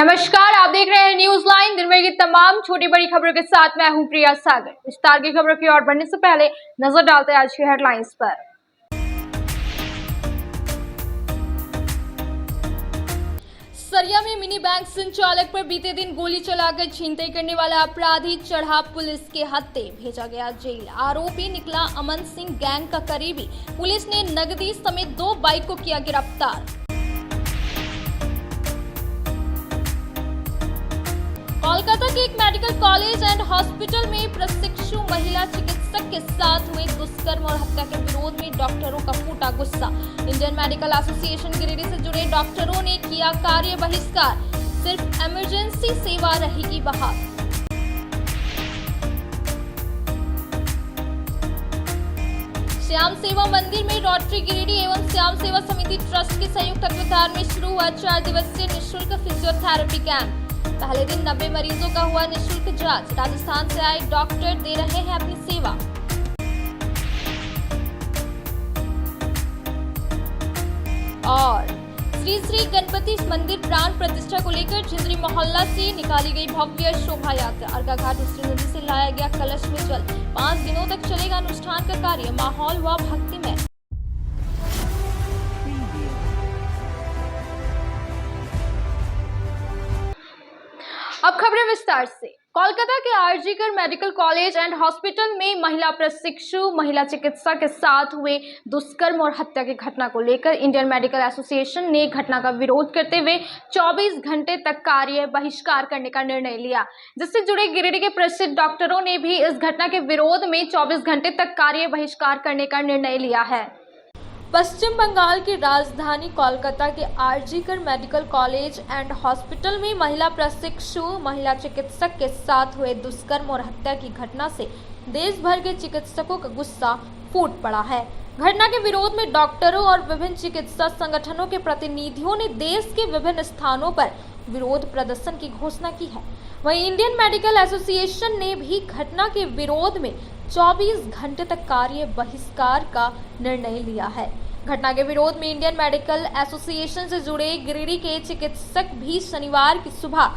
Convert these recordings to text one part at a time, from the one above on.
नमस्कार, आप देख रहे हैं न्यूज लाइन। दिन भर की तमाम छोटी बड़ी खबरों के साथ मैं हूं प्रिया सागर। विस्तार की खबरों की ओर बढ़ने से पहले नजर डालते हैं आज की हेडलाइंस पर। सरिया में मिनी बैंक संचालक पर बीते दिन गोली चलाकर छीनताई करने वाला अपराधी चढ़ा पुलिस के हत्थे, भेजा गया जेल। आरोपी निकला अमन सिंह गैंग का करीबी। पुलिस ने नकदी समेत 2 बाइक को किया गिरफ्तार। कोलकाता के एक मेडिकल कॉलेज एंड हॉस्पिटल में प्रशिक्षु महिला चिकित्सक के साथ हुए दुष्कर्म और हत्या के विरोध में डॉक्टरों का फूटा गुस्सा। इंडियन मेडिकल एसोसिएशन गिरिडीह से जुड़े डॉक्टरों ने किया कार्य बहिष्कार। सिर्फ इमरजेंसी सेवा रहेगी बहाल। श्याम सेवा मंदिर में रोटरी गिरिडीह एवं श्याम सेवा समिति ट्रस्ट के संयुक्त तत्वावधान में शुरू हुआ 4 दिवसीय निःशुल्क फिजियोथेरेपी कैंप। पहले दिन 90 मरीजों का हुआ निःशुल्क जांच। राजस्थान से आए डॉक्टर दे रहे हैं अपनी सेवा। और श्री गणपति मंदिर प्राण प्रतिष्ठा को लेकर झिंझरी मोहल्ला से निकाली गई भव्य शोभा यात्रा। अर्का घाट उसरी नदी से लाया गया कलश में जल। 5 दिनों तक चलेगा अनुष्ठान का कार्य। माहौल हुआ भक्तिमय। अब खबरें विस्तार से। कोलकाता के RG Kar medical college and hospital में महिला प्रशिक्षु महिला चिकित्सा के साथ हुए दुष्कर्म और हत्या की घटना को लेकर इंडियन मेडिकल एसोसिएशन ने घटना का विरोध करते हुए 24 घंटे तक कार्य बहिष्कार करने का निर्णय लिया, जिससे जुड़े गिरिडीह के प्रसिद्ध डॉक्टरों ने भी इस घटना के विरोध में 24 घंटे तक कार्य बहिष्कार करने का निर्णय लिया है। पश्चिम बंगाल की राजधानी कोलकाता के RG Kar medical college and hospital में महिला प्रशिक्षु महिला चिकित्सक के साथ हुए दुष्कर्म और हत्या की घटना से देश भर के चिकित्सकों का गुस्सा फूट पड़ा है। घटना के विरोध में डॉक्टरों और विभिन्न चिकित्सा संगठनों के प्रतिनिधियों ने देश के विभिन्न स्थानों पर विरोध प्रदर्शन की घोषणा की है। वहीं इंडियन मेडिकल एसोसिएशन ने भी घटना के विरोध में 24 घंटे तक कार्य बहिष्कार का निर्णय लिया है। घटना के विरोध में इंडियन मेडिकल एसोसिएशन से जुड़े गिरिडीह के चिकित्सक भी शनिवार की सुबह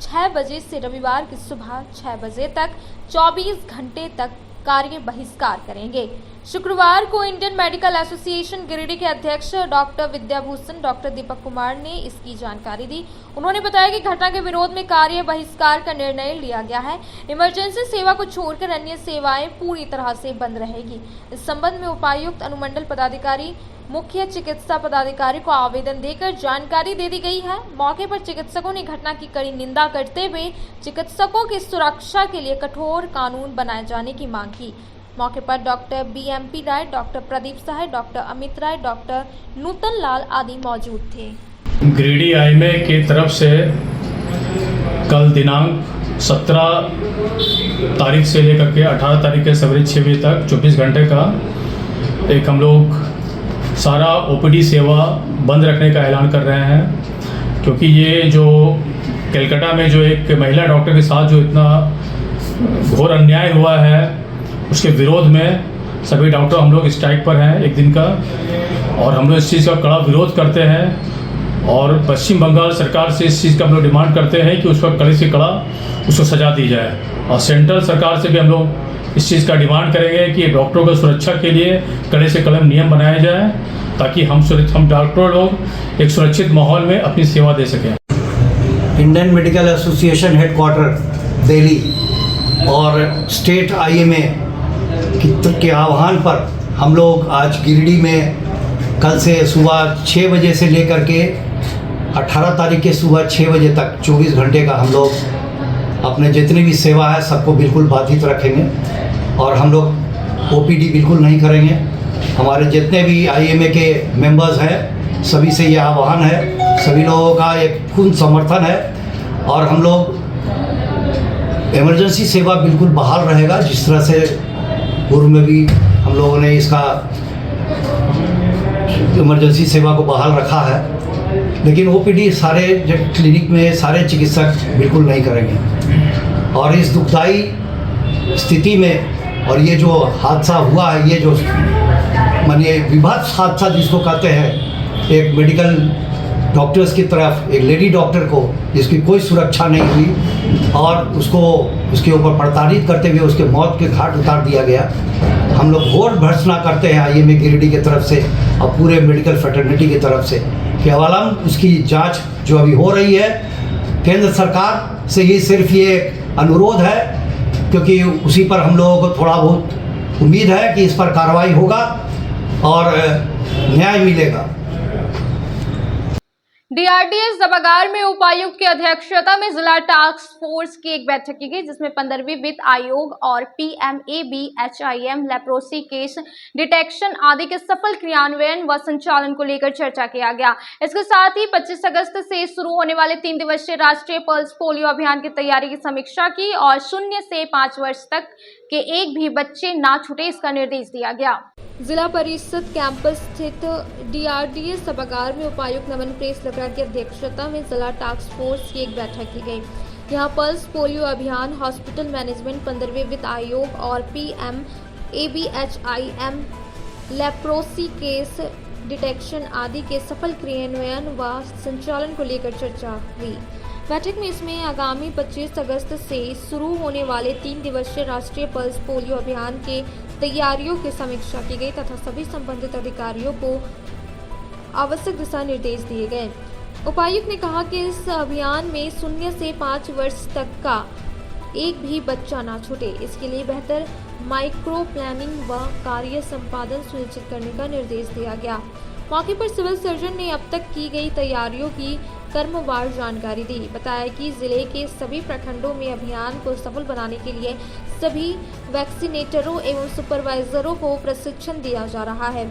6 बजे से रविवार की सुबह 6 बजे तक 24 घंटे तक कार्य बहिष्कार करेंगे। शुक्रवार को इंडियन मेडिकल एसोसिएशन गिरिडीह के अध्यक्ष डॉक्टर विद्याभूषण डॉक्टर दीपक कुमार ने इसकी जानकारी दी। उन्होंने बताया कि घटना के विरोध में कार्य बहिष्कार का निर्णय लिया गया है। इमरजेंसी सेवा को छोड़कर अन्य सेवाएं पूरी तरह से बंद रहेगी। इस संबंध में उपायुक्त अनुमंडल पदाधिकारी मुख्य चिकित्सा पदाधिकारी को आवेदन देकर जानकारी दे दी गई है। मौके पर चिकित्सकों ने घटना की कड़ी निंदा करते हुए चिकित्सकों की सुरक्षा के लिए कठोर कानून बनाए जाने की मांग की। मौके पर डॉक्टर BMP राय, डॉक्टर प्रदीप सहाय, डॉक्टर अमित राय, डॉक्टर नूतन लाल आदि मौजूद थे। गिरिडीह IMA की तरफ से कल दिनांक 17 तारीख से लेकर के 18 तारीख के सवेरे 6 बजे तक 24 घंटे का एक हम लोग सारा OPD सेवा बंद रखने का ऐलान कर रहे हैं, क्योंकि ये जो कलकत्ता में जो एक महिला डॉक्टर के साथ जो इतना घोर अन्याय हुआ है, उसके विरोध में सभी डॉक्टर हम लोग स्ट्राइक पर हैं 1 दिन का, और हम लोग इस चीज़ का कड़ा विरोध करते हैं और पश्चिम बंगाल सरकार से इस चीज़ का हम लोग डिमांड करते हैं कि उसका कड़े से कड़ा उसको सजा दी जाए। और सेंट्रल सरकार से भी हम लोग इस चीज़ का डिमांड करेंगे कि डॉक्टरों की सुरक्षा के लिए कड़े से कड़े नियम बनाए जाए, ताकि हम डॉक्टर लोग एक सुरक्षित माहौल में अपनी सेवा दे सकें। Indian medical association headquarter Delhi और स्टेट IMA के आह्वान पर हम लोग आज गिरिडीह में कल से सुबह 6 बजे से लेकर के 18 तारीख के सुबह 6 बजे तक 24 घंटे का हम लोग अपने जितनी भी सेवा है सबको बिल्कुल बाधित रखेंगे और हम लोग OPD बिल्कुल नहीं करेंगे। हमारे जितने भी IMA के मेंबर्स हैं सभी से ये आह्वान है, सभी लोगों का एक पूर्ण समर्थन है और हम लोग इमरजेंसी सेवा बिल्कुल बहाल रहेगा, जिस तरह से पूर्व में भी हम लोगों ने इसका इमरजेंसी सेवा को बहाल रखा है, लेकिन OPD सारे क्लिनिक में सारे चिकित्सक बिल्कुल नहीं करेंगे। और इस दुखदाई स्थिति में और ये जो हादसा हुआ है, ये जो मानिए विभत्स हादसा जिसको कहते हैं, एक मेडिकल डॉक्टर्स की तरफ एक लेडी डॉक्टर को जिसकी कोई सुरक्षा नहीं हुई और उसको उसके ऊपर प्रताड़ित करते हुए उसके मौत के घाट उतार दिया गया। हम लोग घोर भर्त्सना करते हैं आईएमए गिरिडीह की तरफ से और पूरे मेडिकल फ्रेटर्निटी की तरफ से कि अवालम उसकी जांच जो अभी हो रही है, केंद्र सरकार से ही सिर्फ ये अनुरोध है, क्योंकि उसी पर हम लोगों को थोड़ा बहुत उम्मीद है कि इस पर कार्रवाई होगा और न्याय मिलेगा। डीआरडीएस दबागार में उपायुक्त की अध्यक्षता में जिला टास्क फोर्स की एक बैठक की गई, जिसमें 15वीं वित्त आयोग और PMABHIM लेप्रोसी केस डिटेक्शन आदि के सफल क्रियान्वयन व संचालन को लेकर चर्चा किया गया। इसके साथ ही 25 अगस्त से शुरू होने वाले 3 दिवसीय राष्ट्रीय पल्स पोलियो अभियान की तैयारी की समीक्षा की और 0 से 5 वर्ष तक के एक भी बच्चे ना छूटे, इसका निर्देश दिया गया। जिला परिषद कैंपस स्थित डीआरडीएस सभागार में उपायुक्त नमन प्रेस लकड़ा की अध्यक्षता में जिला टास्क फोर्स की एक बैठक की गई। यहां पल्स पोलियो अभियान, हॉस्पिटल मैनेजमेंट, 15वें वित्त आयोग और PMABHIM लेप्रोसी केस डिटेक्शन आदि के सफल क्रियान्वयन व संचालन को लेकर चर्चा हुई। बैठक में इसमें आगामी 25 अगस्त से शुरू होने वाले 3 दिवसीय राष्ट्रीय पल्स पोलियो अभियान के तैयारियों की समीक्षा की गई तथा सभी संबंधित अधिकारियों को आवश्यक दिशा निर्देश दिए गए। उपायुक्त ने कहा कि इस अभियान में 0 से 5 वर्ष तक का एक भी बच्चा ना छूटे, इसके लिए बेहतर माइक्रो प्लानिंग व कार्य संपादन सुनिश्चित करने का निर्देश दिया गया। मौके पर सिविल सर्जन ने अब तक की गई तैयारियों की क्रमवार जानकारी दी। बताया कि जिले के सभी प्रखंडों में अभियान को सफल बनाने के लिए सभी वैक्सीनेटरों एवं सुपरवाइजरों को प्रशिक्षण दिया जा रहा है।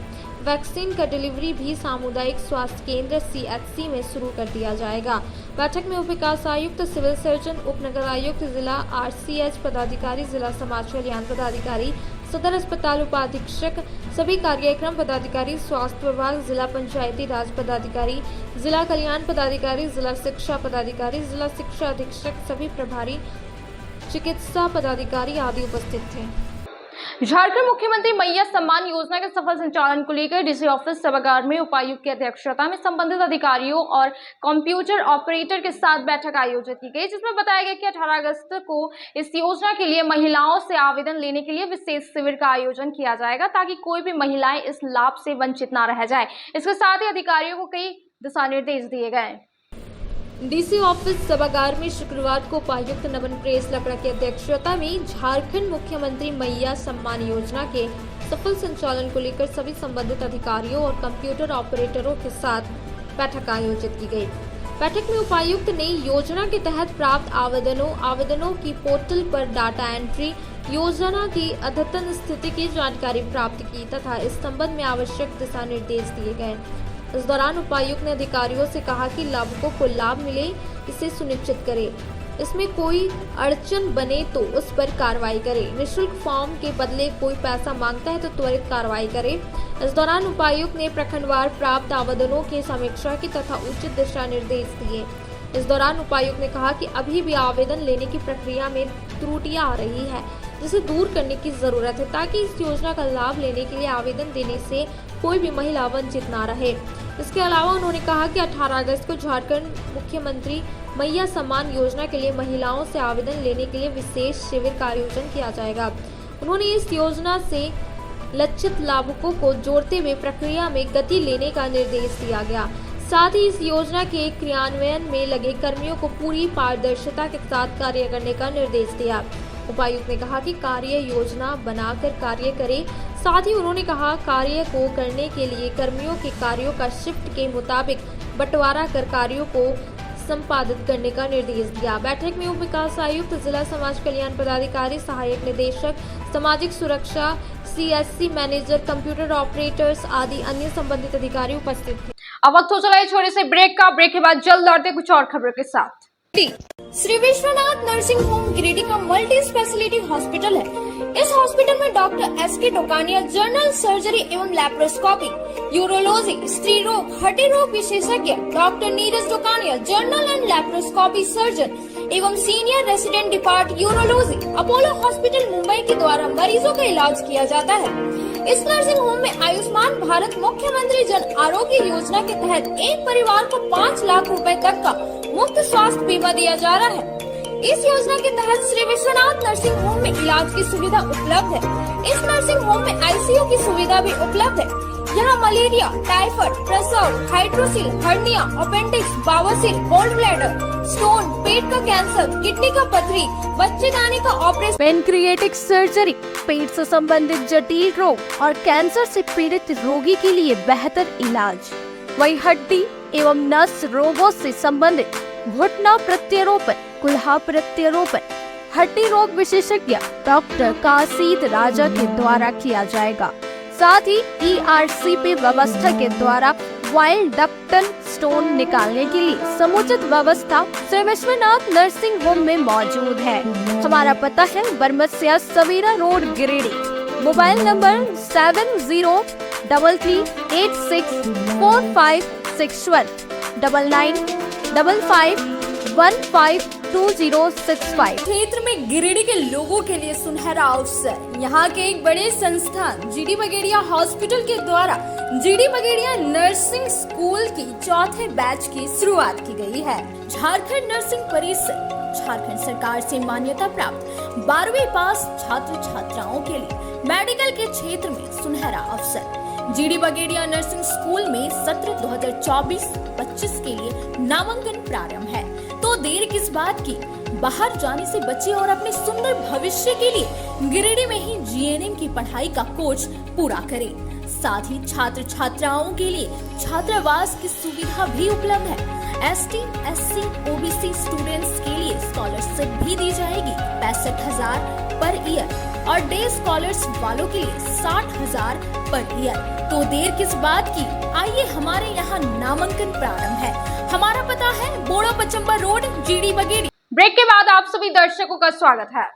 वैक्सीन का डिलीवरी भी सामुदायिक स्वास्थ्य केंद्र CHC में शुरू कर दिया जाएगा। बैठक में उप विकास आयुक्त, सिविल सर्जन, उप नगर आयुक्त, जिला RCH पदाधिकारी, जिला समाज कल्याण पदाधिकारी, सदर अस्पताल उपाधीक्षक, सभी कार्यक्रम पदाधिकारी, स्वास्थ्य विभाग, जिला पंचायती राज पदाधिकारी, जिला कल्याण पदाधिकारी, जिला शिक्षा पदाधिकारी, जिला शिक्षा अधीक्षक, सभी प्रभारी चिकित्सा पदाधिकारी आदि उपस्थित थे। झारखंड मुख्यमंत्री मैया सम्मान योजना के सफल संचालन को लेकर डीसी ऑफिस सभागार में उपायुक्त की अध्यक्षता में संबंधित अधिकारियों और कंप्यूटर ऑपरेटर के साथ बैठक आयोजित की गई, जिसमें बताया गया कि 18 अगस्त को इस योजना के लिए महिलाओं से आवेदन लेने के लिए विशेष शिविर का आयोजन किया जाएगा, ताकि कोई भी महिलाएं इस लाभ से वंचित न रह जाए। इसके साथ ही अधिकारियों को कई दिशा निर्देश दिए गए। डीसी ऑफिस सभागार में शुक्रवार को उपायुक्त नमन प्रेस लकड़ा की अध्यक्षता में झारखंड मुख्यमंत्री मैया सम्मान योजना के सफल संचालन को लेकर सभी संबंधित अधिकारियों और कंप्यूटर ऑपरेटरों के साथ बैठक आयोजित की गई। बैठक में उपायुक्त ने योजना के तहत प्राप्त आवेदनों की पोर्टल पर डाटा एंट्री, योजना की अद्यतन स्थिति की जानकारी प्राप्त की तथा इस संबंध में आवश्यक दिशा निर्देश दिए गए। इस दौरान उपायुक्त ने अधिकारियों से कहा कि लाभुकों को लाभ मिले, इसे सुनिश्चित करें। इसमें कोई अड़चन बने तो उस पर कार्रवाई करें। निःशुल्क फॉर्म के बदले कोई पैसा मांगता है तो त्वरित कार्रवाई करें। इस दौरान उपायुक्त ने प्रखंडवार प्राप्त आवेदनों की समीक्षा की तथा उचित दिशा निर्देश दिए। इस दौरान उपायुक्त ने कहा कि अभी भी आवेदन लेने की प्रक्रिया में त्रुटियां आ रही है, जिसे दूर करने की जरूरत है, ताकि इस योजना का लाभ लेने के लिए आवेदन देने से कोई भी महिला वंचित ना रहे। इसके अलावा उन्होंने कहा कि 18 अगस्त को झारखंड मुख्यमंत्री मैया सम्मान योजना के लिए महिलाओं से आवेदन लेने के लिए विशेष शिविर का आयोजन किया जाएगा। उन्होंने इस योजना से लक्षित लाभुकों को जोड़ते हुए प्रक्रिया में गति लेने का निर्देश दिया गया। साथ ही इस योजना के क्रियान्वयन में लगे कर्मियों को पूरी पारदर्शिता के साथ कार्य करने का निर्देश दिया। उपायुक्त ने कहा कि कार्य योजना बनाकर कार्य करें। साथ ही उन्होंने कहा कार्य को करने के लिए कर्मियों के कार्यों का शिफ्ट के मुताबिक बंटवारा कर कार्यों को संपादित करने का निर्देश दिया। बैठक में उप विकास आयुक्त, जिला समाज कल्याण पदाधिकारी, सहायक निदेशक सामाजिक सुरक्षा, CHC मैनेजर, कंप्यूटर ऑपरेटर्स आदि अन्य संबंधित अधिकारी उपस्थित थे। अब वक्त हो चला है छोटे से ब्रेक का। ब्रेक के बाद जल्द लौटते कुछ और खबरों के साथ। श्री विश्वनाथ नर्सिंग होम गिरिडीह का मल्टी स्पेशलिटी हॉस्पिटल है। इस हॉस्पिटल में doctor SK Tokaniya general surgery एवं लैप्रोस्कोपी, यूरोलॉजी, स्त्री रोग, हड्डी रोग विशेषज्ञ, doctor Neeraj Tokaniya general and laparoscopy surgeon एवं senior resident depart urology, Apollo hospital Mumbai के द्वारा मरीजों का इलाज किया जाता है। इस नर्सिंग होम में आयुष्मान भारत मुख्यमंत्री जन आरोग्य योजना के तहत एक परिवार को 5 लाख रुपए तक का मुफ्त स्वास्थ्य बीमा दिया जा रहा है। इस योजना के तहत श्री विश्वनाथ नर्सिंग होम में इलाज की सुविधा उपलब्ध है। इस नर्सिंग होम में आईसीयू की सुविधा भी उपलब्ध है। यहाँ मलेरिया, टाइफाइड, प्रसव, हाइड्रोसिल, हर्निया, अपेंडिक्स, बावसीर, गोल्ड ब्लैडर, स्टोन, पेट का कैंसर, किडनी का पथरी, बच्चेदानी का ऑपरेशन, पेनक्रिएटिक सर्जरी, पेट से संबंधित जटिल रोग और कैंसर से पीड़ित रोगी के लिए बेहतर इलाज। वहीं हड्डी एवं नस रोगों से संबंधित घुटना प्रत्यारोपण, कुल्हा प्रत्यारोपण, हड्डी रोग विशेषज्ञ डॉक्टर कासिद राजा के द्वारा किया जाएगा। साथ ही ERCP व्यवस्था के द्वारा वाइल्ड डक्टल स्टोन निकालने के लिए समुचित व्यवस्था श्री विश्वनाथ नर्सिंग होम में मौजूद है। हमारा पता है Baramsiya Savera road, Giridih. Mobile number 7033864561 9955152065। क्षेत्र में गिरिडीह के लोगों के लिए सुनहरा अवसर। यहाँ के एक बड़े संस्थान GD बगेड़िया हॉस्पिटल के द्वारा GD बगेड़िया नर्सिंग स्कूल की 4थे बैच की शुरुआत की गई है। झारखंड नर्सिंग परिषद झारखंड सरकार से मान्यता प्राप्त 12वीं पास छात्र छात्राओं के लिए मेडिकल के क्षेत्र में सुनहरा अवसर। GD बगेड़िया नर्सिंग स्कूल में सत्र 2024-25 के लिए नामांकन प्रारंभ है, तो देर किस बात की, बाहर जाने से बचे और अपने सुंदर भविष्य के लिए गिरिडीह में ही GNM की पढ़ाई का कोर्स पूरा करें। साथ ही छात्र छात्राओं के लिए छात्रावास की सुविधा भी उपलब्ध है। ST, SC, OBC स्टूडेंट्स के लिए स्कॉलरशिप भी दी जाएगी 65,000 पर ईयर और डे स्कॉलर्स वालों के लिए 60,000 पर ईयर। तो देर किस बात की, आइए हमारे यहाँ नामांकन प्रारंभ है। हमारा पता है बोड़ा पचम्बा रोड, GD बगेड़िया। ब्रेक के बाद आप सभी दर्शकों का स्वागत है।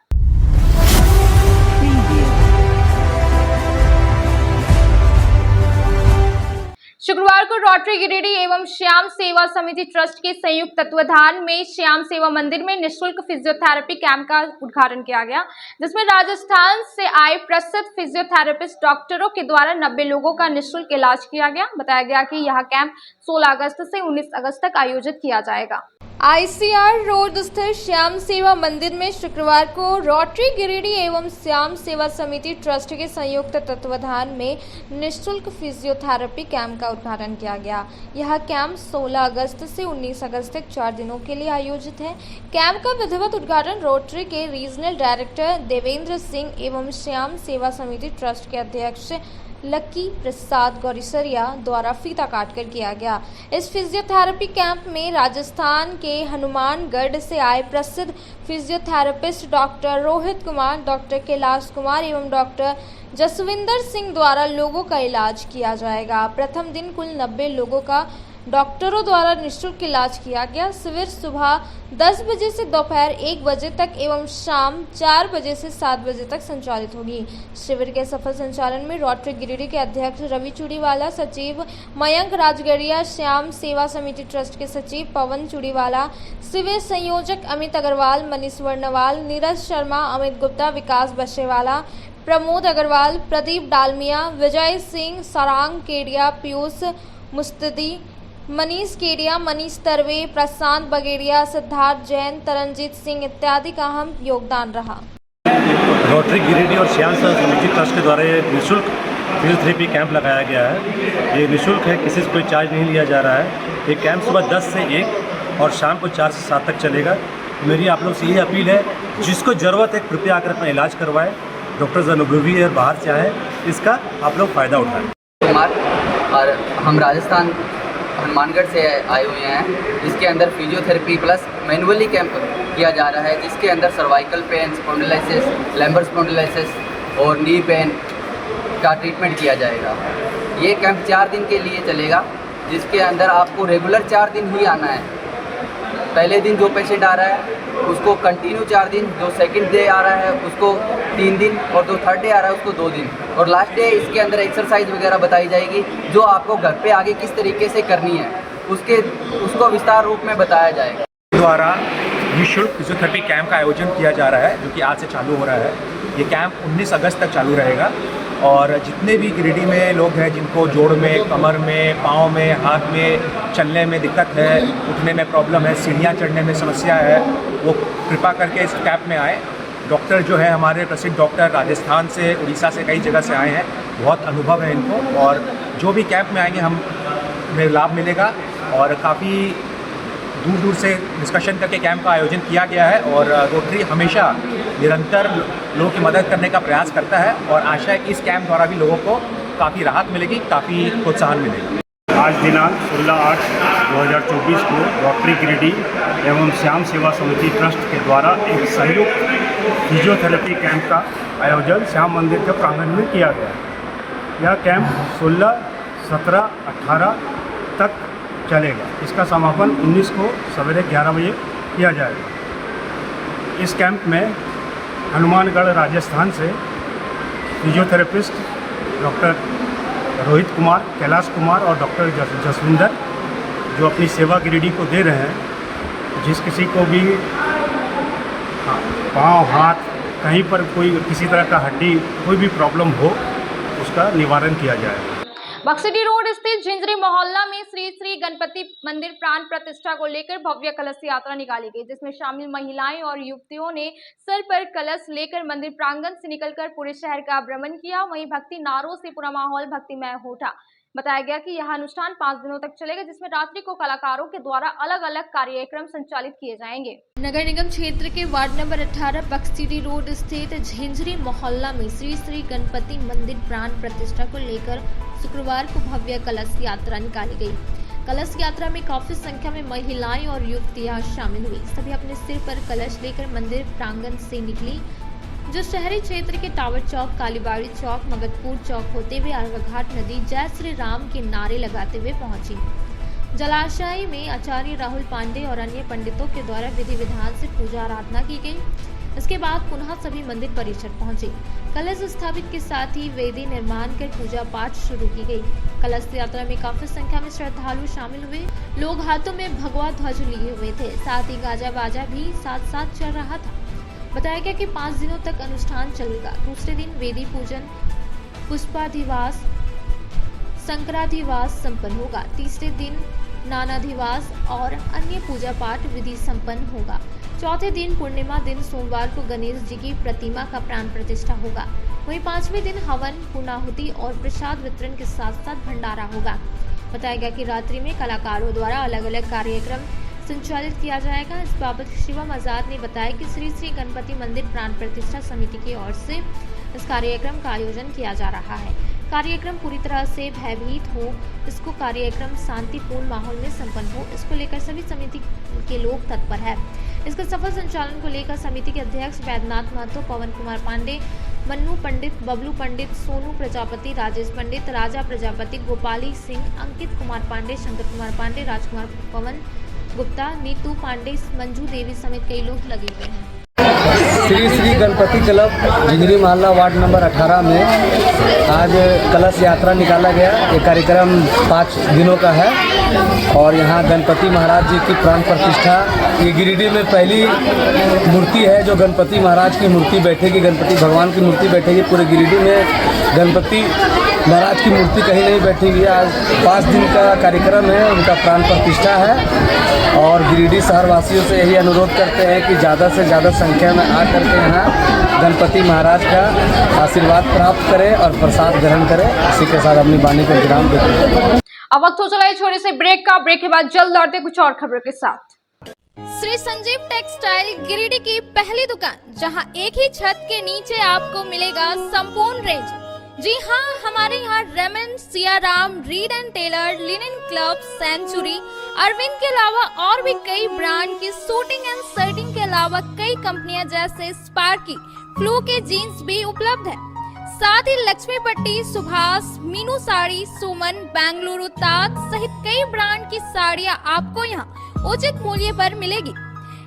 शुक्रवार को रोटरी गिरिडीह एवं श्याम सेवा समिति ट्रस्ट के संयुक्त तत्वाधान में श्याम सेवा मंदिर में निःशुल्क फिजियोथेरेपी कैंप का उद्घाटन किया गया, जिसमें राजस्थान से आए प्रसिद्ध फिजियोथेरेपिस्ट डॉक्टरों के द्वारा 90 लोगों का निःशुल्क इलाज किया गया। बताया गया कि यह कैंप 16 अगस्त से 19 अगस्त तक आयोजित किया जाएगा। ICR रोड स्थित श्याम सेवा मंदिर में शुक्रवार को रोटरी गिरिडीह एवं श्याम सेवा समिति ट्रस्ट के संयुक्त तत्वाधान में निःशुल्क फिजियोथेरेपी कैंप का उद्घाटन किया गया। यह कैंप 16 अगस्त से 19 अगस्त तक 4 दिनों के लिए आयोजित है। कैंप का विधिवत उद्घाटन रोटरी के रीजनल डायरेक्टर देवेंद्र सिंह एवं श्याम सेवा समिति ट्रस्ट के अध्यक्ष लक्की प्रसाद गौरीसरिया द्वारा फीता काटकर किया गया। इस फिजियोथेरेपी कैंप में राजस्थान के हनुमानगढ़ से आए प्रसिद्ध physiotherapist doctor Rohit Kumar, doctor Kailash Kumar एवं डॉक्टर जसविंदर सिंह द्वारा लोगों का इलाज किया जाएगा। प्रथम दिन कुल 90 लोगों का डॉक्टरों द्वारा निःशुल्क इलाज किया गया। शिविर सुबह 10 बजे से दोपहर 1 बजे तक एवं शाम 4 बजे से 7 बजे तक संचालित होगी। शिविर के सफल संचालन में रोटरी गिरिडीह के अध्यक्ष रवि चूड़ीवाला, सचिव मयंक राजगढ़िया, श्याम सेवा समिति ट्रस्ट के सचिव पवन चूड़ीवाला, शिविर संयोजक अमित अग्रवाल, मनीष वर्णवाल, नीरज शर्मा, अमित गुप्ता, विकास बशेवाला, प्रमोद अग्रवाल, प्रदीप डालमिया, विजय सिंह, सारंग केडिया, पीयूष मुस्तदी, मनीष केडिया, मनीष तरवे, प्रशांत बगेड़िया, सिद्धार्थ जैन, तरनजीत सिंह इत्यादि का अहम योगदान रहा। रोटरी गिरिडीह और श्याम सेवा समिति ट्रस्ट के द्वारा ये निःशुल्क फिजियोथेरेपी कैंप लगाया गया है। ये निःशुल्क है, किसी से कोई चार्ज नहीं लिया जा रहा है। ये कैंप सुबह 10 से 1 और शाम को 4 से 7 तक चलेगा। मेरी आप लोग से यही अपील है, जिसको ज़रूरत है कृपया आकर अपना इलाज करवाएं। डॉक्टर्स अनुभवी है, बाहर से आए, इसका आप लोग फ़ायदा उठाएं। और हम राजस्थान हनुमानगढ़ से आए हुए हैं, जिसके अंदर फिजियोथेरेपी प्लस मैनुअली कैंप किया जा रहा है, जिसके अंदर cervical pain, spondylosis, lumbar spondylosis और नी पेन का ट्रीटमेंट किया जाएगा। ये कैंप 4 दिन के लिए चलेगा, जिसके अंदर आपको रेगुलर 4 दिन ही आना है। पहले दिन जो पेशेंट आ रहा है उसको कंटिन्यू 4 दिन, जो सेकंड डे आ रहा है उसको 3 दिन और जो थर्ड डे आ रहा है उसको 2 दिन, और लास्ट डे इसके अंदर एक्सरसाइज वगैरह बताई जाएगी जो आपको घर पे आगे किस तरीके से करनी है उसको विस्तार रूप में बताया जाएगा। द्वारा निःशुल्क फिजियोथेरेपी कैंप का आयोजन किया जा रहा है, जो कि आज से चालू हो रहा है। ये कैंप 19 अगस्त तक चालू रहेगा और जितने भी गिरिडीह में लोग हैं जिनको जोड़ में, कमर में, पाँव में, हाथ में, चलने में दिक्कत है, उठने में प्रॉब्लम है, सीढ़ियाँ चढ़ने में समस्या है, वो कृपा करके इस कैंप में आए। डॉक्टर जो है हमारे प्रसिद्ध डॉक्टर राजस्थान से, उड़ीसा से, कई जगह से आए हैं, बहुत अनुभव है इनको, और जो भी कैंप में आएंगे हमें लाभ मिलेगा। और काफ़ी दूर दूर से डिस्कशन करके कैंप का आयोजन किया गया है, और रोटरी हमेशा निरंतर लोगों की मदद करने का प्रयास करता है, और आशा है कि इस कैंप द्वारा भी लोगों को काफ़ी राहत मिलेगी, काफ़ी प्रोत्साहन मिलेगा। आज दिनांक 16/8/2024 को रोटरी गिरिडीह एवं श्याम सेवा समिति ट्रस्ट के द्वारा एक संयुक्त फिजियोथेरेपी कैंप का आयोजन श्याम मंदिर के प्रांगण में किया गया। यह कैंप 16, 17, 18 तक चलेगा। इसका समापन 19 को सवेरे 11 बजे किया जाएगा। इस कैंप में हनुमानगढ़ राजस्थान से फिजियोथेरेपिस्ट डॉक्टर रोहित कुमार, कैलाश कुमार और डॉक्टर जसविंदर जो अपनी सेवा गिरिडीह को दे रहे हैं। जिस किसी को भी पाँव, हाथ, कहीं पर कोई किसी तरह का हड्डी कोई भी प्रॉब्लम हो उसका निवारण किया जाएगा। बक्सिटी रोड स्थित झिंझरी मोहल्ला में श्री श्री गणपति मंदिर प्राण प्रतिष्ठा को लेकर भव्य कलश यात्रा निकाली गई, जिसमें शामिल महिलाएं और युवतियों ने सर पर कलश लेकर मंदिर प्रांगण से निकलकर पूरे शहर का भ्रमण किया। वहीं भक्ति नारों से पूरा माहौल भक्तिमय हो उठा। बताया गया कि यह अनुष्ठान 5 दिनों तक चलेगा, जिसमें रात्रि को कलाकारों के द्वारा अलग अलग कार्यक्रम संचालित किए जाएंगे। नगर निगम क्षेत्र के वार्ड नंबर 18 बक्सिटी रोड स्थित झिंझरी मोहल्ला में श्री श्री गणपति मंदिर प्राण प्रतिष्ठा को लेकर शुक्रवार को भव्य कलश यात्रा निकाली गई। कलश यात्रा में काफी संख्या में महिलाएं और युवतियां शामिल हुई। सभी अपने सिर पर कलश लेकर मंदिर प्रांगण से निकली, जो शहरी क्षेत्र के टावर चौक, कालीबाड़ी चौक, मगधपुर चौक होते हुए अर्घाघाट नदी जय श्री राम के नारे लगाते हुए पहुंची। जलाशय में आचार्य राहुल पांडे और अन्य पंडितों के द्वारा विधि विधान से पूजा आराधना की गई। इसके बाद पुनः सभी मंदिर परिसर पहुंचे। कलश स्थापित के साथ ही वेदी निर्माण कर पूजा पाठ शुरू की गई। कलश यात्रा में काफी संख्या में श्रद्धालु शामिल हुए। लोग हाथों में भगवा ध्वज लिए हुए थे, साथ ही गाजा बाजा भी साथ साथ चल रहा था। बताया गया कि 5 दिनों तक अनुष्ठान चलेगा। दूसरे दिन वेदी पूजन, पुष्पाधिवास, शंकराधिवास संपन्न होगा। तीसरे दिन नानाधिवास और अन्य पूजा पाठ विधि संपन्न होगा। चौथे दिन पूर्णिमा दिन सोमवार को गणेश जी की प्रतिमा का प्राण प्रतिष्ठा होगा। वहीं 5वें दिन हवन, पूर्णाहुति और प्रसाद वितरण के साथ साथ भंडारा होगा। बताया गया कि रात्रि में कलाकारों द्वारा अलग अलग कार्यक्रम संचालित किया जाएगा। इस बाबत शिवम आजाद ने बताया कि श्री श्री गणपति मंदिर प्राण प्रतिष्ठा समिति की ओर से इस कार्यक्रम का आयोजन किया जा रहा है। कार्यक्रम पूरी तरह से भयभीत हो, इसको कार्यक्रम शांतिपूर्ण माहौल में संपन्न हो, इसको लेकर सभी समिति के लोग तत्पर है। इसके सफल संचालन को लेकर समिति के अध्यक्ष वैद्यनाथ महतो, पवन कुमार पांडे, मन्नू पंडित, बबलू पंडित, सोनू प्रजापति, राजेश पंडित, राजा प्रजापति, गोपाली सिंह, अंकित कुमार पांडे, शंकर कुमार पांडे, राजकुमार पवन गुप्ता, नीतू पांडे, मंजू देवी समेत कई लोग लगे हुए हैं। श्री श्री गणपति क्लब झिंझरी मोहल्ला वार्ड नंबर 18 में आज कलश यात्रा निकाला गया। ये कार्यक्रम 5 दिनों का है और यहाँ गणपति महाराज जी की प्राण प्रतिष्ठा, ये गिरिडीह में पहली मूर्ति है जो गणपति महाराज की मूर्ति बैठेगी, गणपति भगवान की मूर्ति बैठेगी। पूरे गिरिडीह में गणपति महाराज की मूर्ति कहीं नहीं बैठी हुई है। आज 5 दिन का कार्यक्रम है, उनका प्राण प्रतिष्ठा है और गिरिडीह शहर वासियों से यही अनुरोध करते हैं कि ज़्यादा से ज़्यादा संख्या में आ करके यहाँ गणपति महाराज का आशीर्वाद प्राप्त करें और प्रसाद ग्रहण करें। इसी के साथ अपनी वाणी को विराम देते हैं। अब वक्त हो चला है छोटे से ब्रेक का। ब्रेक के बाद जल्द लौटते कुछ और खबरों के साथ। श्री संजीव टेक्सटाइल गिरिडीह की पहली दुकान, जहां एक ही छत के नीचे आपको मिलेगा संपूर्ण रेंज। जी हाँ, हमारे यहाँ Raymond, Siyaram, Reid and Taylor, Linen Club, Century, Arvind के अलावा और भी कई ब्रांड की सूटिंग एंड शर्टिंग के अलावा कई कंपनियां जैसे स्पार्की, फ्लू के जीन्स भी उपलब्ध है। साथ ही लक्ष्मी पट्टी, सुभाष, मीनू साड़ी, सुमन, बेंगलुरु ताज सहित कई ब्रांड की साड़ियां आपको यहाँ उचित मूल्य पर मिलेगी।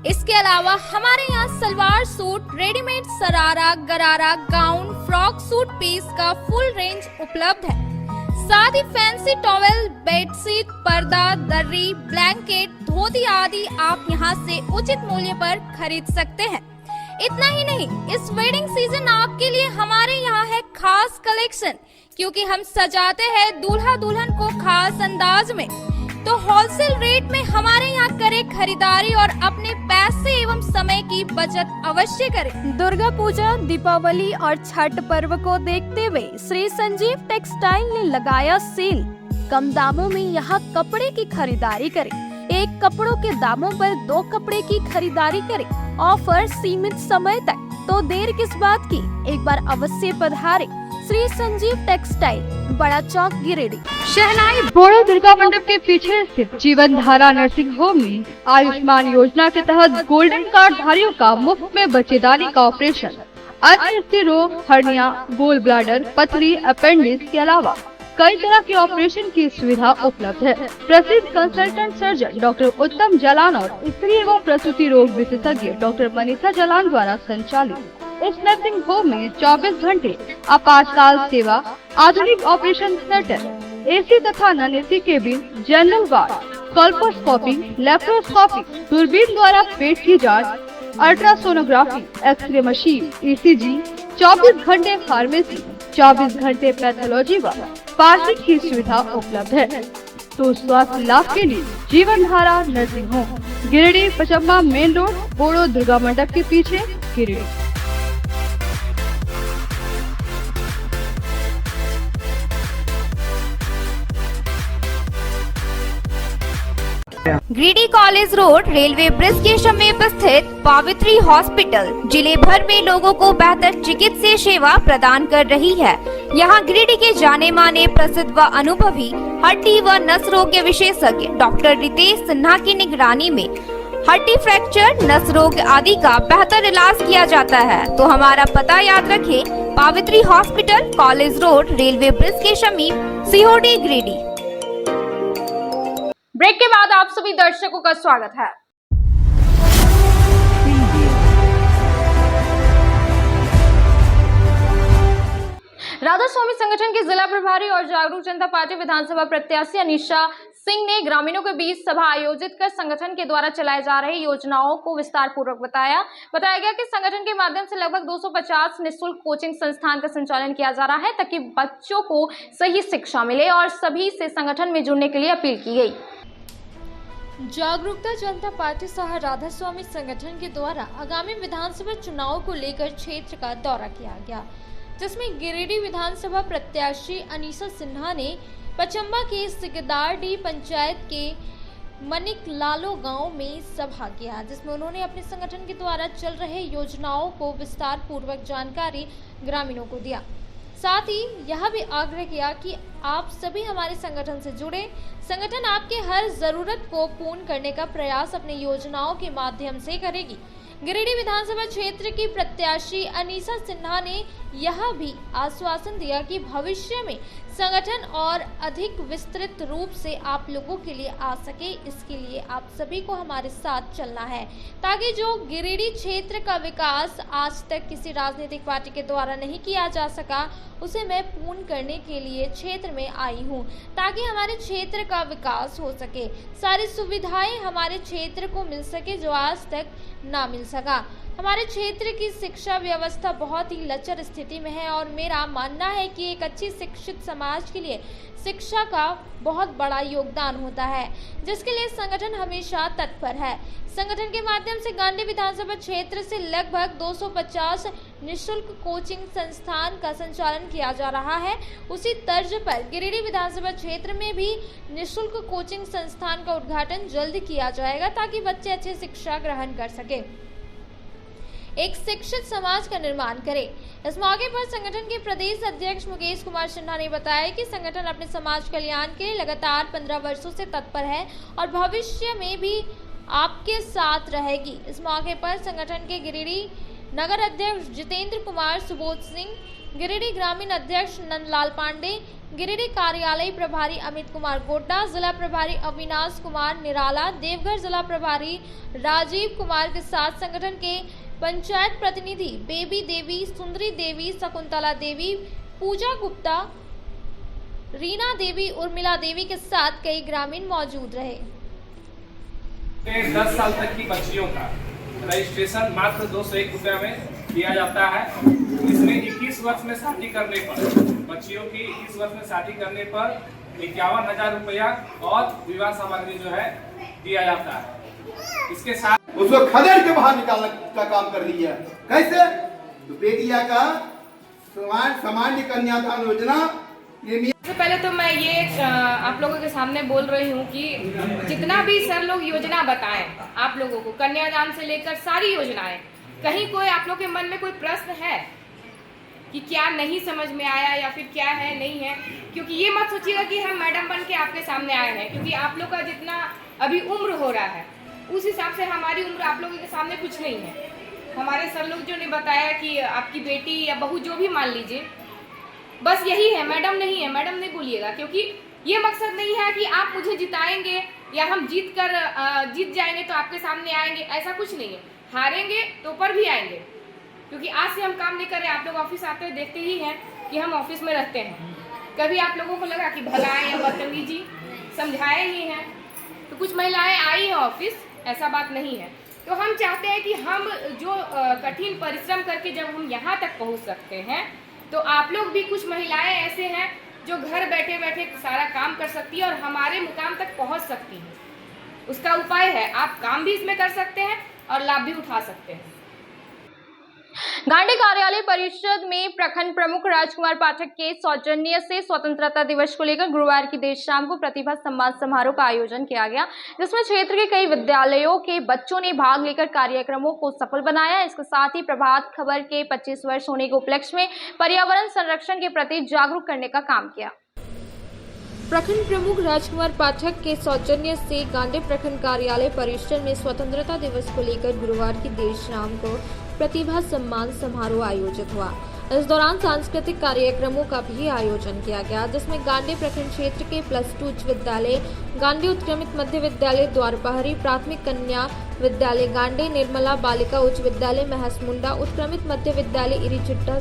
इसके अलावा हमारे यहाँ सलवार सूट, रेडीमेड सरारा, गरारा, गाउन, फ्रॉक सूट पीस का फुल रेंज उपलब्ध है। साथ ही फैंसी टॉवेल, बेडशीट, पर्दा, दर्री, ब्लैंकेट, धोती आदि आप यहाँ से उचित मूल्य पर खरीद सकते हैं। इतना ही नहीं, इस वेडिंग सीजन आपके लिए हमारे यहाँ है खास कलेक्शन, क्योंकि हम सजाते हैं दूल्हा दुल्हन को खास अंदाज में। तो होलसेल रेट में हमारे यहाँ करें खरीदारी और अपने पैसे एवं समय की बचत अवश्य करें। दुर्गा पूजा, दीपावली और छठ पर्व को देखते हुए श्री संजीव टेक्सटाइल ने लगाया सेल। कम दामों में यहाँ कपड़े की खरीदारी करें। एक कपड़ों के दामों पर 2 कपड़े की खरीदारी करें। ऑफर सीमित समय तक, तो देर किस बात की, एक बार अवश्य पधारें। श्री संजीव टेक्सटाइल, बड़ा चौक, गिरिडीह। शहनाई बोड़ो दुर्गा मंडप के पीछे स्थित जीवन धारा नर्सिंग होम में आयुष्मान योजना के तहत गोल्डन कार्ड धारियों का मुफ्त में बच्चेदानी का ऑपरेशन, अन्य स्थिर रोग, हर्निया, गोल ब्लैडर, पथरी, अपेंडिक्स के अलावा कई तरह के ऑपरेशन की सुविधा उपलब्ध है। प्रसिद्ध कंसल्टेंट सर्जन डॉक्टर उत्तम जलान और स्त्री एवं प्रसूति रोग विशेषज्ञ डॉक्टर मनीषा जलान द्वारा संचालित इस नर्सिंग होम में 24 घंटे आपातकाल सेवा, आधुनिक ऑपरेशन थिएटर, एसी तथा non AC cabin, general ward, colposcopy, laparoscopy, दूरबीन द्वारा पेट की जांच, अल्ट्रासोनोग्राफी, एक्सरे मशीन, ईसीजी, 24 घंटे फार्मेसी, 24 घंटे पैथोलॉजी व पार्किंग की सुविधा उपलब्ध है। तो स्वास्थ्य लाभ के लिए Jeevan Dhara nursing home, Giridih, Pachamba main road, Bodo Durga Mandap के पीछे, Giridih. Giridih college road railway bridge के समीप स्थित पावित्री हॉस्पिटल जिले भर में लोगों को बेहतर चिकित्सीय सेवा प्रदान कर रही है। यहाँ गिरिडीह के जाने माने, प्रसिद्ध व अनुभवी हड्डी व नस रोग के विशेषज्ञ डॉक्टर रितेश सिन्हा की निगरानी में हड्डी फ्रैक्चर, नस रोग आदि का बेहतर इलाज किया जाता है। तो हमारा पता याद रखें, Pavitri hospital, college road, railway bridge के समीप, सीओडी, गिरिडीह। ब्रेक के बाद आप सभी दर्शकों का स्वागत है। राधा स्वामी संगठन के जिला प्रभारी और जागरूक जनता पार्टी विधानसभा प्रत्याशी अनीशा सिंह ने ग्रामीणों के बीच सभा आयोजित कर संगठन के द्वारा चलाए जा रहे योजनाओं को विस्तार पूर्वक बताया गया कि संगठन के माध्यम से लगभग 250 निःशुल्क कोचिंग संस्थान का संचालन किया जा रहा है, ताकि बच्चों को सही शिक्षा मिले और सभी से संगठन में जुड़ने के लिए अपील की गई। जागरूकता जनता पार्टी सह राधा स्वामी संगठन के द्वारा आगामी विधानसभा चुनाव को लेकर क्षेत्र का दौरा किया गया, जिसमें गिरिडीह विधानसभा प्रत्याशी अनीशा सिन्हा ने पचम्बा के सिकदारडीह पंचायत के मनिक लालो गांव में सभा किया, जिसमें उन्होंने अपने संगठन के द्वारा चल रहे योजनाओं को विस्तार पूर्वक जानकारी ग्रामीणों को दिया। साथ ही यह भी आग्रह किया कि आप सभी हमारे संगठन से जुड़े। संगठन आपके हर जरूरत को पूर्ण करने का प्रयास अपनी योजनाओं के माध्यम से करेगी। गिरिडीह विधानसभा क्षेत्र की प्रत्याशी अनीशा सिन्हा ने यह भी आश्वासन दिया कि भविष्य में संगठन और अधिक विस्तृत रूप से आप लोगों के लिए आ सके, इसके लिए आप सभी को हमारे साथ चलना है, ताकि जो गिरिडीह क्षेत्र का विकास आज तक किसी राजनीतिक पार्टी के द्वारा नहीं किया जा सका, उसे मैं पूर्ण करने के लिए क्षेत्र में आई हूं, ताकि हमारे क्षेत्र का विकास हो सके, सारी सुविधाएं हमारे क्षेत्र को मिल सके जो आज तक ना मिल सका। हमारे क्षेत्र की शिक्षा व्यवस्था बहुत ही लचर स्थिति में है और मेरा मानना है कि एक अच्छी शिक्षित समाज के लिए शिक्षा का बहुत बड़ा योगदान होता है, जिसके लिए संगठन हमेशा तत्पर है। संगठन के माध्यम से गांधी विधानसभा क्षेत्र से लगभग 250 निःशुल्क कोचिंग संस्थान का संचालन किया जा रहा है। उसी तर्ज पर गिरिडीह विधानसभा क्षेत्र में भी निःशुल्क कोचिंग संस्थान का उद्घाटन जल्द किया जाएगा, ताकि बच्चे अच्छी शिक्षा ग्रहण कर सके, एक शिक्षित समाज का निर्माण करें। इस मौके पर संगठन के प्रदेश अध्यक्ष मुकेश कुमार सिन्हा ने बताया कि संगठन अपने समाज कल्याण के लिए लगातार 15 वर्षों से तत्पर है और भविष्य में भी आपके साथ रहेगी। इस मौके पर संगठन के गिरिडीह नगर अध्यक्ष जितेंद्र कुमार सुबोध सिंह, गिरिडीह ग्रामीण अध्यक्ष नंदलाल पांडे, गिरिडीह कार्यालय प्रभारी अमित कुमार गोड्डा, जिला प्रभारी अविनाश कुमार निराला, देवघर जिला प्रभारी राजीव कुमार के साथ संगठन के पंचायत प्रतिनिधि बेबी देवी, सुंदरी देवी, शकुंतला देवी, पूजा गुप्ता, रीना देवी, उर्मिला देवी के साथ कई ग्रामीण मौजूद रहे। 10 साल तक की बच्चियों का रजिस्ट्रेशन मात्र 201 रुपये में दिया जाता है। इसमें 21 वर्ष में शादी करने पर, बच्चियों की 21 वर्ष में शादी करने पर 51,000 रुपया और विवाह सामग्री जो है दिया जाता है। इसके साथ उसको खदेड़ के बाहर निकालने का काम कर रही है। कैसे? तो बेटिया का सामान्य कन्यादान योजना। सबसे पहले तो मैं ये आप लोगों के सामने बोल रही हूँ कि जितना भी सर लोग योजना बताएं आप लोगों को, कन्यादान से लेकर सारी योजनाएं, कहीं कोई आप लोग के मन में कोई प्रश्न है कि क्या नहीं समझ में आया या फिर क्या है नहीं है? क्योंकि ये मत सोचिएगा कि हम मैडम बन के आपके सामने आए हैं, क्योंकि आप लोग का जितना अभी उम्र हो रहा है उस हिसाब से हमारी उम्र आप लोगों के सामने कुछ नहीं है। हमारे सर लोग जो ने बताया कि आपकी बेटी या बहू जो भी मान लीजिए, बस यही है, मैडम नहीं है। मैडम नहीं बोलिएगा, क्योंकि ये मकसद नहीं है कि आप मुझे जिताएंगे या हम जीत जाएंगे तो आपके सामने आएंगे, ऐसा कुछ नहीं है। हारेंगे तो ऊपर भी आएंगे, क्योंकि आज से हम काम नहीं कर रहे। आप लोग ऑफिस आते देखते ही हैं कि हम ऑफिस में रहते हैं। कभी आप लोगों को लगा कि भगाएं या बदतमीजी, समझाए ही हैं। तो कुछ महिलाएं आई हैं ऑफिस, ऐसा बात नहीं है। तो हम चाहते हैं कि हम जो कठिन परिश्रम करके जब हम यहाँ तक पहुँच सकते हैं, तो आप लोग भी कुछ महिलाएं ऐसे हैं जो घर बैठे बैठे सारा काम कर सकती है और हमारे मुकाम तक पहुँच सकती है। उसका उपाय है, आप काम भी इसमें कर सकते हैं और लाभ भी उठा सकते हैं। गांडी कार्यालय परिषद में प्रखंड प्रमुख राजकुमार पाठक के सौजन्य से स्वतंत्रता दिवस को लेकर गुरुवार की देर शाम को प्रतिभा सम्मान समारोह का आयोजन किया गया, जिसमें क्षेत्र के कई विद्यालयों के बच्चों ने भाग लेकर कार्यक्रमों को सफल बनाया। इसके साथ ही प्रभात खबर के 25 वर्ष होने के उपलक्ष्य में पर्यावरण संरक्षण के प्रति जागरूक करने का काम किया। प्रखंड प्रमुख राजकुमार पाठक के सौजन्य से गांडी प्रखंड कार्यालय परिसर में स्वतंत्रता दिवस को लेकर गुरुवार की देर शाम को प्रतिभा सम्मान समारोह आयोजित हुआ। इस दौरान सांस्कृतिक कार्यक्रमों का भी आयोजन किया गया, जिसमें गांडी प्रखंड क्षेत्र के +2 उच्च विद्यालय, गांडी उत्क्रमित मध्य विद्यालय द्वारपहरी, प्राथमिक कन्या विद्यालय गांडी, निर्मला बालिका उच्च विद्यालय महसमुंडा, उत्क्रमित मध्य विद्यालय इरीचिट्टा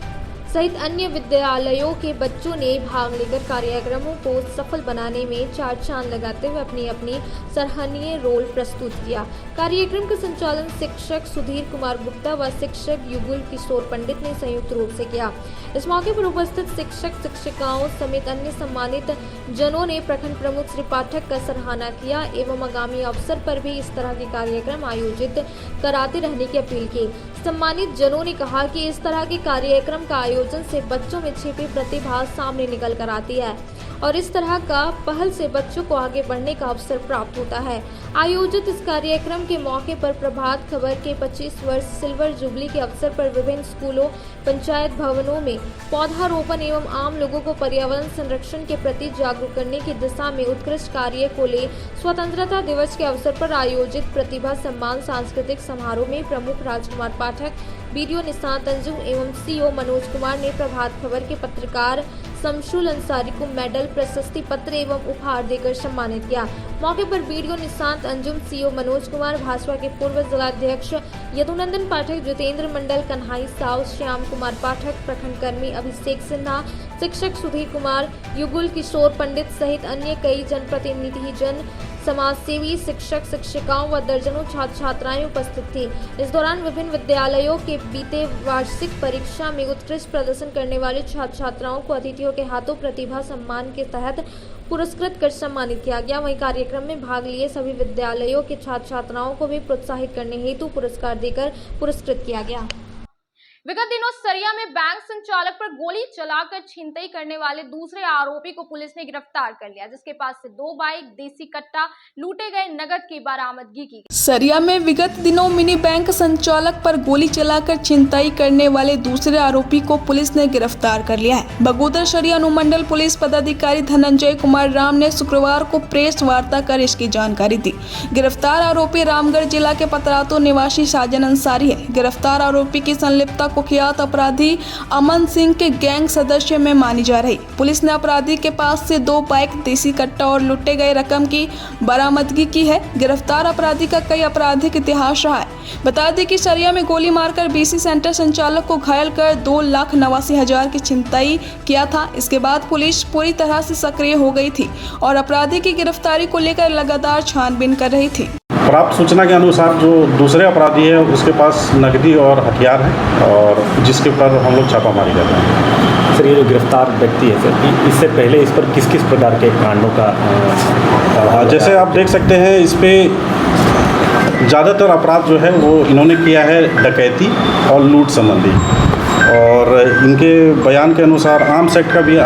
सहित अन्य विद्यालयों के बच्चों ने भाग लेकर कार्यक्रमों को सफल बनाने में चार चांद लगाते हुए अपनी अपनी सराहनीय रोल प्रस्तुत किया। कार्यक्रम का संचालन शिक्षक सुधीर कुमार गुप्ता व शिक्षक युगल किशोर पंडित ने संयुक्त रूप से किया। इस मौके पर उपस्थित शिक्षक शिक्षिकाओं समेत अन्य सम्मानित जनों ने प्रखंड प्रमुख श्री पाठक का सराहना किया एवं आगामी अवसर पर भी इस तरह के कार्यक्रम आयोजित कराते रहने की अपील की। सम्मानित जनों ने कहा कि इस तरह के कार्यक्रम का आयोजन से बच्चों में छिपी प्रतिभा सामने निकल कर आती है और इस तरह का पहल से बच्चों को आगे बढ़ने का अवसर प्राप्त होता है। आयोजित इस कार्यक्रम के मौके पर प्रभात खबर के 25 वर्ष सिल्वर जुबली के अवसर पर विभिन्न स्कूलों, पंचायत भवनों में पौधारोपण एवं आम लोगों को पर्यावरण संरक्षण के प्रति जागरूक करने की दिशा में उत्कृष्ट कार्य को ले स्वतंत्रता दिवस के अवसर पर आयोजित प्रतिभा सम्मान सांस्कृतिक समारोह में प्रमुख राजकुमार पाठक, बीडीओ निशांत अंजुम एवं सीओ मनोज कुमार ने प्रभात खबर के पत्रकार शमशुल अंसारी को मेडल, प्रशस्ति पत्र एवं उपहार देकर सम्मानित किया। मौके पर बीडीओ निशांत अंजुम, सीओ मनोज कुमार, भाजपा के पूर्व जिलाध्यक्ष यदुनंदन पाठक, जितेंद्र मंडल, कन्हाई साव, श्याम कुमार पाठक, प्रखंड कर्मी अभिषेक सिन्हा, शिक्षक सुधीर कुमार, युगल किशोर पंडित सहित अन्य कई जनप्रतिनिधि जन, समाज सेवी, शिक्षक शिक्षिकाओं व दर्जनों छात्र छात्राएं उपस्थित थी। इस दौरान विभिन्न विद्यालयों के बीते वार्षिक परीक्षा में उत्कृष्ट प्रदर्शन करने वाले छात्र छात्राओं को अतिथियों के हाथों प्रतिभा सम्मान के तहत पुरस्कृत कर सम्मानित किया गया। वहीं कार्यक्रम में भाग लिए सभी विद्यालयों के छात्र छात्राओं को भी प्रोत्साहित करने हेतु पुरस्कार देकर पुरस्कृत किया गया। विगत दिनों सरिया में बैंक संचालक पर गोली चलाकर छिनतई करने वाले दूसरे आरोपी को पुलिस ने गिरफ्तार कर लिया, जिसके पास से 2 बाइक, देसी कट्टा, लूटे गए नगद की बरामदगी की। सरिया में विगत दिनों मिनी बैंक संचालक पर गोली चलाकर छिनतई करने वाले दूसरे आरोपी को पुलिस ने गिरफ्तार कर लिया है। बगोदर सरिया अनुमंडल पुलिस पदाधिकारी धनंजय कुमार राम ने शुक्रवार को प्रेस वार्ता कर इसकी जानकारी दी। गिरफ्तार आरोपी रामगढ़ जिला के पतरातू निवासी साजन अंसारी है। गिरफ्तार आरोपी की संलिप्तता कुख्यात अपराधी अमन सिंह के गैंग सदस्य में मानी जा रही। पुलिस ने अपराधी के पास से 2 बाइक, देसी कट्टा और लुटे गए रकम की बरामदगी की है। गिरफ्तार अपराधी का कई आपराधिक इतिहास रहा है। बता दें कि सरिया में गोली मारकर बीसी सेंटर संचालक को घायल कर 2,89,000 की छिनतई किया था। इसके बाद पुलिस पूरी तरह से सक्रिय हो गई थी और अपराधी की गिरफ्तारी को लेकर लगातार छानबीन कर रही थी। प्राप्त सूचना के अनुसार जो दूसरे अपराधी है उसके पास नकदी और हथियार हैं और जिसके ऊपर हम लोग छापामारी कर रहे हैं। सर, ये जो गिरफ्तार व्यक्ति है सर, इससे पहले इस पर किस किस प्रकार के कांडों का जैसे आप देख सकते हैं इस पर ज़्यादातर अपराध जो है वो इन्होंने किया है डकैती और लूट संबंधी, और इनके बयान के अनुसार आर्म्स एक्ट का भी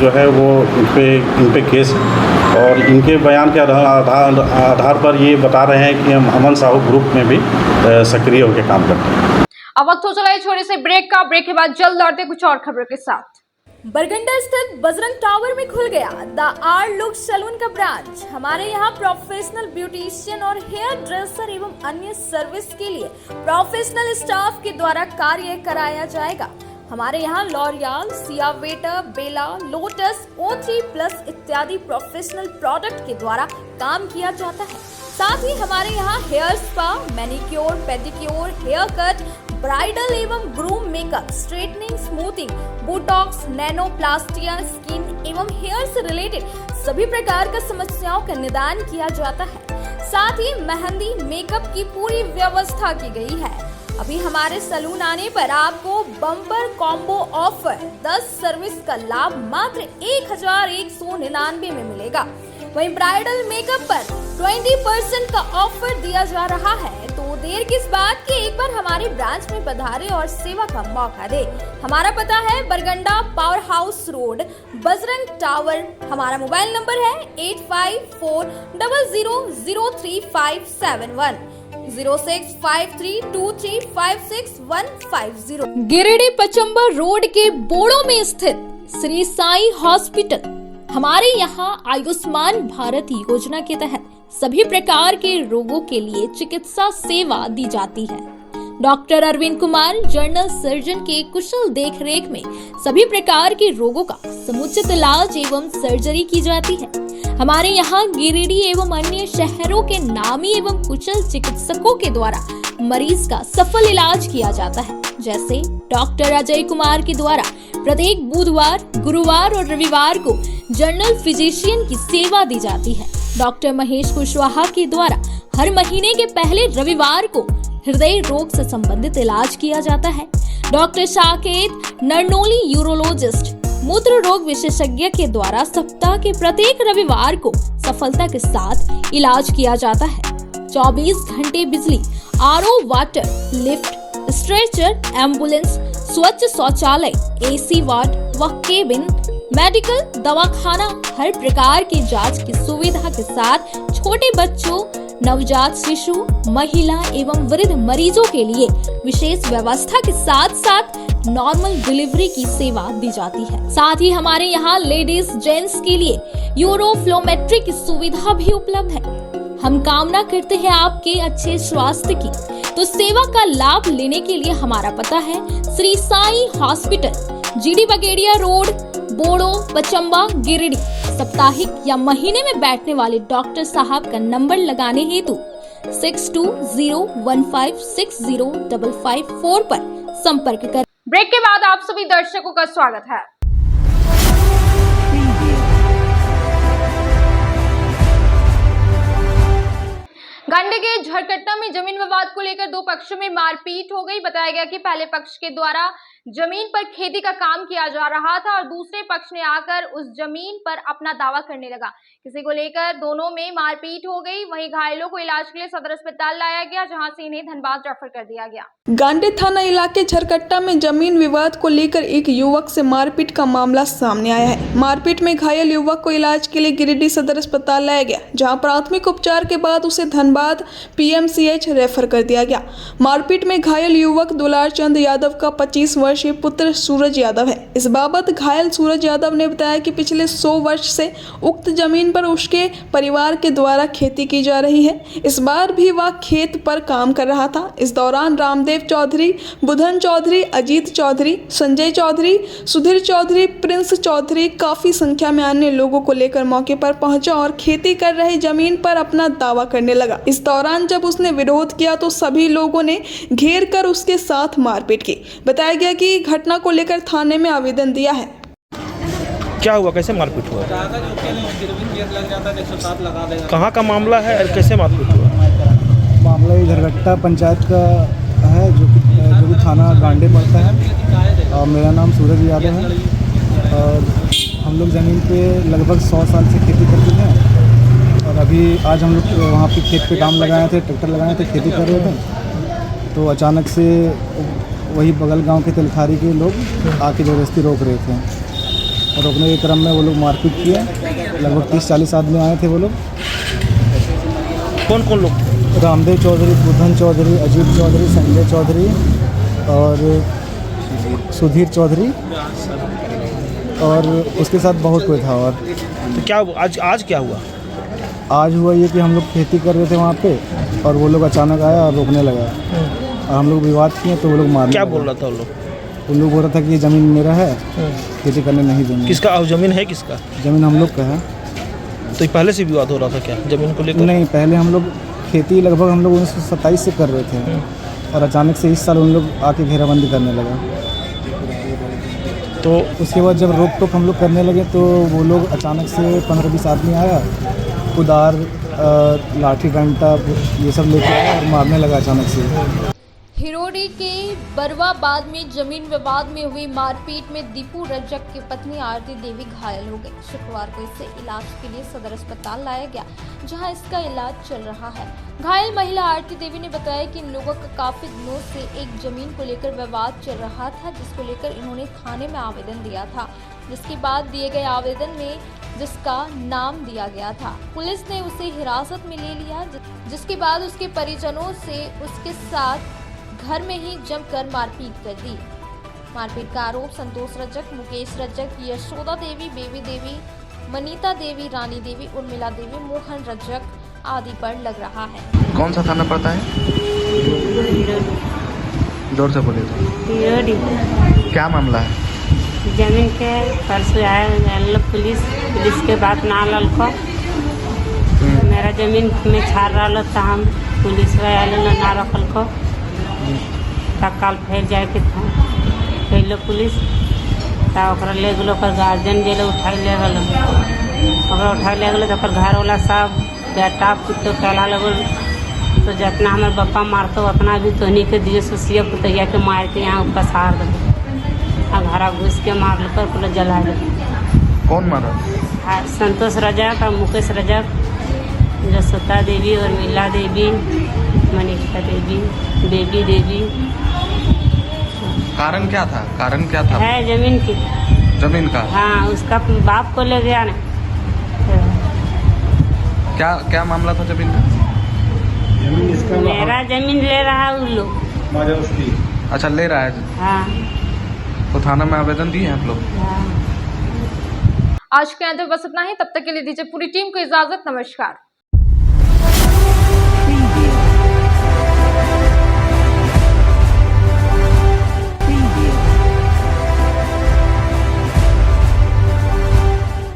जो है वो इन पे केस है, और इनके बयान के आधार पर ये बता रहे हैं कि हम अमन साहू ग्रुप में भी सक्रिय होकर काम करते हैं। अब वक्त हो चला है छोटे से ब्रेक का। ब्रेक के बाद जल्द लौटते कुछ और खबरों के साथ। बरगंडा स्थित बजरंग टावर में खुल गया द आर लुक सैलून का ब्रांच। हमारे यहाँ प्रोफेशनल ब्यूटिशियन और हेयर ड्रेसर एवं अन्य सर्विस के लिए प्रोफेशनल स्टाफ के द्वारा कार्य कराया जाएगा। हमारे यहाँ लॉरियल, सियावेटर, बेला, लोटस, O3+ इत्यादि प्रोफेशनल प्रोडक्ट के द्वारा काम किया जाता है। साथ ही हमारे यहाँ hair spa, manicure, pedicure, haircut, bridal एवं groom makeup, straightening, smoothing, botox, nanoplastia, skin एवं हेयर से रिलेटेड सभी प्रकार का समस्याओं का निदान किया जाता है। साथ ही मेहंदी, मेकअप की पूरी व्यवस्था की गई है। अभी हमारे सैलून आने पर आपको बम्पर कॉम्बो ऑफर 10 सर्विस का लाभ मात्र 1199 में मिलेगा। वहीं ब्राइडल मेकअप पर 20% का ऑफर दिया जा रहा है। तो देर किस बात की, एक बार हमारे ब्रांच में पधारे और सेवा का मौका दे। हमारा पता है Barganda power house road, Bajrang tower. हमारा मोबाइल नंबर है 8540003571 065323565150। गिरिडीह पचम्बर रोड के बोड़ो में स्थित श्री साई हॉस्पिटल। हमारे यहाँ आयुष्मान भारत योजना के तहत सभी प्रकार के रोगों के लिए चिकित्सा सेवा दी जाती है। Doctor Arvind Kumar general surgeon के कुशल देखरेख में सभी प्रकार के रोगों का समुचित इलाज एवं सर्जरी की जाती है। हमारे यहाँ गिरिडीह एवं अन्य शहरों के नामी एवं कुशल चिकित्सकों के द्वारा मरीज का सफल इलाज किया जाता है। जैसे डॉक्टर अजय कुमार के द्वारा प्रत्येक बुधवार, गुरुवार और रविवार को जनरल फिजिशियन की सेवा दी जाती है। डॉक्टर महेश कुशवाहा के द्वारा हर महीने के पहले रविवार को हृदय रोग से संबंधित इलाज किया जाता है। डॉक्टर साकेत नरनोली यूरोलॉजिस्ट मूत्र रोग विशेषज्ञ के द्वारा सप्ताह के प्रत्येक रविवार को सफलता के साथ इलाज किया जाता है। 24 घंटे बिजली, RO water, lift, stretcher, ambulance, स्वच्छ शौचालय, एसी वार्ड व केबिन, मेडिकल, दवाखाना, हर प्रकार की जांच की सुविधा के साथ छोटे बच्चों, नवजात शिशु, महिला एवं वृद्ध मरीजों के लिए विशेष व्यवस्था के साथ साथ नॉर्मल डिलीवरी की सेवा दी जाती है। साथ ही हमारे यहाँ लेडीज जेंट्स के लिए यूरोफ्लोमेट्री की सुविधा भी उपलब्ध है। हम कामना करते हैं आपके अच्छे स्वास्थ्य की। तो सेवा का लाभ लेने के लिए हमारा पता है Shri Sai hospital, GD Bagedia road, Bodo, Pachamba, Giridih. साप्ताहिक या महीने में बैठने वाले डॉक्टर साहब का नंबर लगाने हेतु 6201560554 पर संपर्क कर। ब्रेक के बाद आप सभी दर्शकों का स्वागत है। गंडे के झरकट्टा में जमीन विवाद को लेकर दो पक्षों में मारपीट हो गई। बताया गया कि पहले पक्ष के द्वारा जमीन पर खेती का काम किया जा रहा था और दूसरे पक्ष ने आकर उस जमीन पर अपना दावा करने लगा। किसी को लेकर दोनों में मारपीट हो गई। वहीं घायलों को इलाज के लिए सदर अस्पताल लाया गया, जहां से इन्हें धनबाद रेफर कर दिया गया। गांडे थाना इलाके झरकट्टा में जमीन विवाद को लेकर एक युवक से मारपीट का मामला सामने आया है। मारपीट में घायल युवक को इलाज के लिए गिरिडीह सदर अस्पताल लाया गया, जहां प्राथमिक उपचार के बाद उसे धनबाद PMCH रेफर कर दिया गया। मारपीट में घायल युवक दुलार चंद यादव का 25 वर्षीय पुत्र सूरज यादव है। इस बाबत घायल सूरज यादव ने बताया कि पिछले 100 वर्ष से उक्त जमीन पर उसके परिवार के द्वारा खेती की जा रही है। इस बार भी वह खेत पर काम कर रहा था। इस दौरान रामदेव चौधरी, बुधन चौधरी, अजीत चौधरी, संजय चौधरी, सुधीर चौधरी, प्रिंस चौधरी काफी संख्या में अन्य लोगों को लेकर मौके पर पहुंचा और खेती कर रहे जमीन पर अपना दावा करने लगा। इस दौरान जब उसने विरोध किया तो सभी लोगों ने घेर कर उसके साथ मारपीट की। बताया गया कि घटना को लेकर थाने में आवेदन दिया है। क्या हुआ, कैसे मारपीट हुआ, कहाँ का मामला है और कैसे मारपीट हुआ? मामला ये झरघट्टा पंचायत का है, जो कि थाना गांडे पड़ता है। और मेरा नाम सूरज यादव है और हम लोग ज़मीन पे लगभग 100 साल से खेती करते हैं। और अभी आज हम लोग वहाँ पे खेत पे काम लगाए थे, ट्रैक्टर लगाए थे, खेती कर रहे थे। तो अचानक से वही बगल गांव के तिलखारी के लोग आके ज़बरदस्ती रोक रहे थे और रोकने के क्रम में वो लोग मारपीट किए। लगभग 30-40 आदमी आए थे वो लोग। कौन कौन लोग? रामदेव चौधरी, बुद्धन चौधरी, अजीत चौधरी, संजय चौधरी और सुधीर चौधरी और उसके साथ बहुत कोई था। और तो क्या आज क्या हुआ? आज हुआ ये कि हम लोग खेती कर रहे थे वहाँ पे और वो लोग अचानक आया और रोकने लगा और हम लोग विवाद किए तो वो लोग मारने क्या लगा। बोल रहा था वो लोग? उन लोग बोल रहा था कि ये ज़मीन मेरा है, खेती करने नहीं देंगे। किसका ज़मीन है? किसका ज़मीन? हम लोग का है। तो ये पहले से विवाद हो रहा था क्या ज़मीन को लेकर? नहीं, पहले हम लोग खेती लगभग हम लोग 1927 से कर रहे थे और अचानक से इस साल उन लोग आके घेराबंदी करने लगा। तो उसके बाद जब रोक टोक हम लोग करने लगे तो वो लोग अचानक से 15-20 आदमी आया, कुदार, लाठी डंडा ये सब लेके आया और मारने लगा अचानक से। हिरोडी के बरवाबाद में जमीन विवाद में हुई मारपीट में दीपू रजक की पत्नी आरती देवी घायल हो गई। शुक्रवार को इसे इलाज के लिए सदर अस्पताल लाया गया, जहां इसका इलाज चल रहा है। घायल महिला आरती देवी ने बताया कि इन लोगों का काफी दिनों से एक जमीन को लेकर विवाद चल रहा था, जिसको लेकर इन्होंने थाने में आवेदन दिया था, जिसके बाद दिए गए आवेदन में जिसका नाम दिया गया था, पुलिस ने उसे हिरासत में ले लिया, जिसके बाद उसके परिजनों से उसके साथ घर में ही जमकर मारपीट कर दी। मारपीट का आरोप संतोष रजक, मुकेश रजक, यशोदा देवी, बेबी देवी, मनीता देवी, रानी देवी, उर्मिला देवी, मोहन रजक आदि पर लग रहा है। कौन सा थाना पड़ता है? जोर से बोलिए। क्या मामला है? जमीन के परसों आए पुलिस के बात ना ललको, मेरा जमीन में छाड़ रहा था, हम पुलिस वाले ना रखल को तत्काल फिर जाए के था पहले पुलिस ले गलो गार्जियन जे उठा ले गलो, उठा ले गलो तो घर वाला सब बेटा पुतो कहला लगल तो जितना हमारे बापा मारतो उतना भी तोहनी के दिए सुसिया पुतैया के मार के यहाँ पसार दे और घर घुस के मार लेकर पूरा जला दे। कौन मारा? संतोष रजक और मुकेश रजक, यशोदा देवी, उर्मिला देवी, मनीषा देवी, बेबी देवी। कारण क्या था? कारण क्या था? है जमीन की। जमीन का? हाँ, उसका बाप को ले गया ना। क्या क्या मामला था जमीन का? मेरा जमीन ले रहा है उन लोग। अच्छा, ले रहा है। हाँ। तो थाना में आवेदन दिए आप लोग? आज के अंदर बस इतना ही। तब तक के लिए दीजिए पूरी टीम को इजाजत। नमस्कार।